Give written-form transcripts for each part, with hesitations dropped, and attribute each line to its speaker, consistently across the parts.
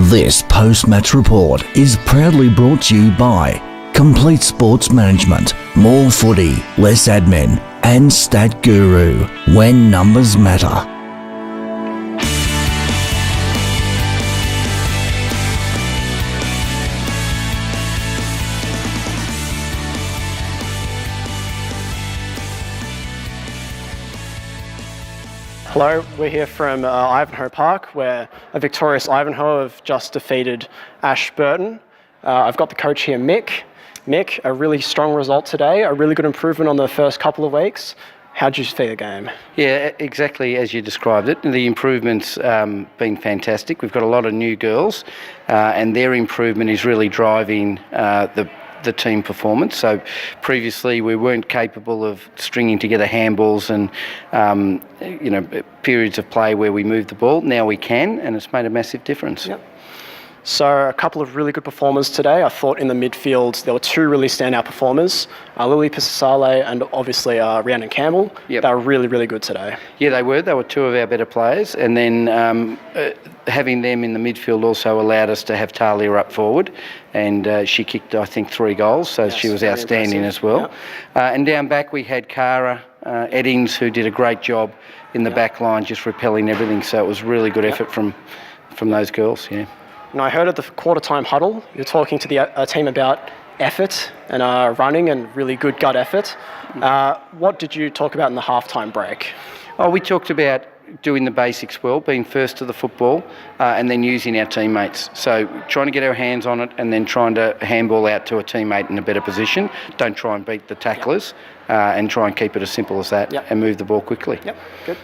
Speaker 1: This post-match report is proudly brought to you by Complete Sports Management, more footy, less admin, and Stat Guru, when numbers matter.
Speaker 2: Hello, we're here from Ivanhoe Park, where a victorious Ivanhoe have just defeated Ashburton. I've got the coach here, Mick. Mick, a really strong result today, a really good improvement on the first couple of weeks. How did you see the game?
Speaker 3: Yeah, exactly as you described it. The improvement's been fantastic. We've got a lot of new girls, and their improvement is really driving the team performance. So previously we weren't capable of stringing together handballs and periods of play where we moved the ball. Now we can, and it's made a massive difference.
Speaker 2: Yep. So a couple of really good performers today. I thought in the midfield there were two really standout performers, Lily Pisasale and obviously Rhiannon Campbell.
Speaker 3: Yep.
Speaker 2: They were really, really good today.
Speaker 3: Yeah, they were. They were two of our better players. And then having them in the midfield also allowed us to have Talia up forward. And she kicked, I think, 3 goals, so yes, she was outstanding as well. Yep. And down back we had Cara Eddings, who did a great job in the back line, just repelling everything. So it was really good effort from those girls, yeah.
Speaker 2: And I heard at the quarter-time huddle, you're talking to the team about effort and running and really good gut effort. What did you talk about in the half-time break?
Speaker 3: Oh, we talked about doing the basics well, being first to the football, and then using our teammates. So trying to get our hands on it and then trying to handball out to a teammate in a better position. Don't try and beat the tacklers, and try and keep it as simple as that, and move the ball quickly.
Speaker 2: Yep, good.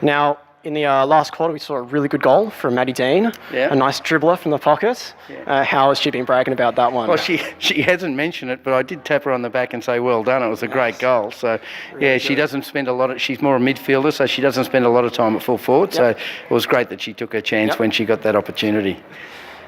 Speaker 2: Now, in the last quarter, we saw a really good goal from Maddie Dean, a nice dribbler from the pocket. How has she been bragging about that one?
Speaker 3: Well, she hasn't mentioned it, but I did tap her on the back and say, well done, it was a great goal. So, really she doesn't spend a lot of, she's more a midfielder, so she doesn't spend a lot of time at full forward. So it was great that she took her chance when she got that opportunity.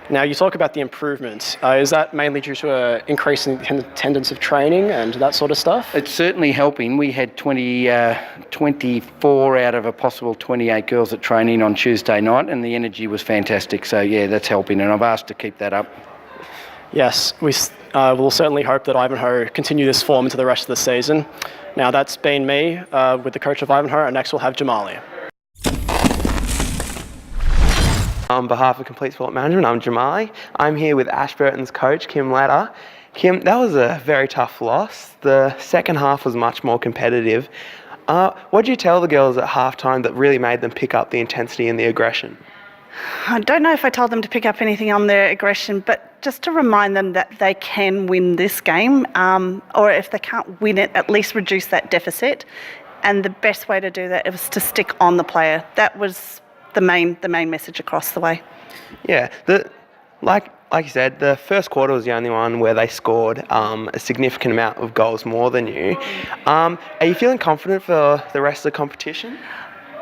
Speaker 2: Now, you talk about the improvements. Is that mainly due to an increase in attendance of training and that sort of stuff?
Speaker 3: It's certainly helping. We had 24 out of a possible 28 girls at training on Tuesday night, and the energy was fantastic. So, yeah, that's helping, and I've asked to keep that up.
Speaker 2: Yes, we will certainly hope that Ivanhoe continue this form into the rest of the season. Now, that's been me with the coach of Ivanhoe, and next we'll have Jamali.
Speaker 4: On behalf of Complete Sport Management, I'm Jamali. I'm here with Ashburton's coach, Kim Latta. Kim, that was a very tough loss. The second half was much more competitive. What did you tell the girls at halftime that really made them pick up the intensity and the aggression?
Speaker 5: I don't know if I told them to pick up anything on their aggression, but just to remind them that they can win this game, or if they can't win it, at least reduce that deficit. And the best way to do that was to stick on the player. That was the main message across the way.
Speaker 4: Yeah, like you said, the first quarter was the only one where they scored a significant amount of goals more than you. Are you feeling confident for the rest of the competition?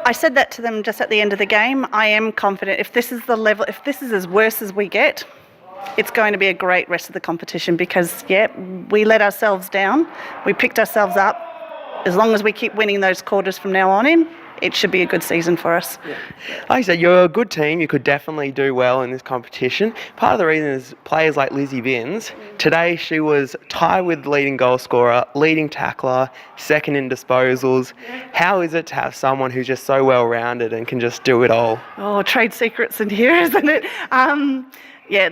Speaker 5: I said that to them just at the end of the game. I am confident. If this is the level, if this is as worse as we get, it's going to be a great rest of the competition because, we let ourselves down. We picked ourselves up. As long as we keep winning those quarters from now on in, it should be a good season for us.
Speaker 4: Like I said, you're a good team. You could definitely do well in this competition. Part of the reason is players like Lizzie Binns. Today she was tied with the leading goal scorer, leading tackler, second in disposals. How is it to have someone who's just so well-rounded and can just do it all?
Speaker 5: Oh, trade secrets in here, isn't it?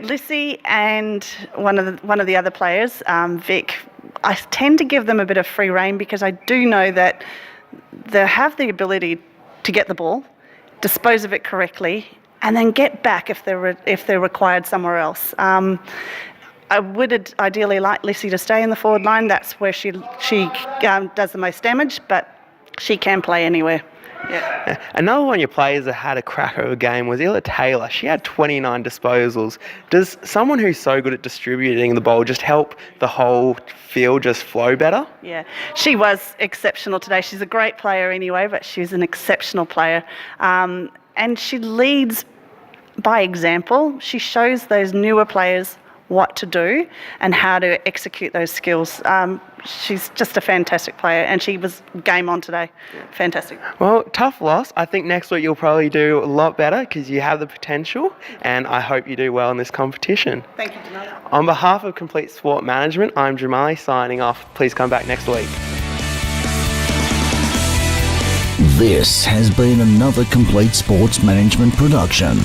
Speaker 5: Lissy and one of the other players, Vic, I tend to give them a bit of free rein because I do know that they have the ability to get the ball, dispose of it correctly, and then get back if they're required somewhere else. I would ideally like Lissy to stay in the forward line. That's where she does the most damage, but she can play anywhere.
Speaker 4: Yeah. Another one of your players that had a cracker of a game was Ella Taylor. She had 29 disposals. Does someone who's so good at distributing the ball just help the whole field just flow better?
Speaker 5: Yeah, she was exceptional today. She's a great player anyway, but she's an exceptional player. And she leads by example. She shows those newer players what to do and how to execute those skills. she's just a fantastic player, and she was game on today. Fantastic.
Speaker 4: Well, tough loss. I think next week you'll probably do a lot better because you have the potential, and I hope you do well in this competition.
Speaker 5: Thank you, Jamali.
Speaker 4: On behalf of Complete Sport Management, I'm Jamali signing off. Please come back next week.
Speaker 1: This has been another Complete Sports Management production.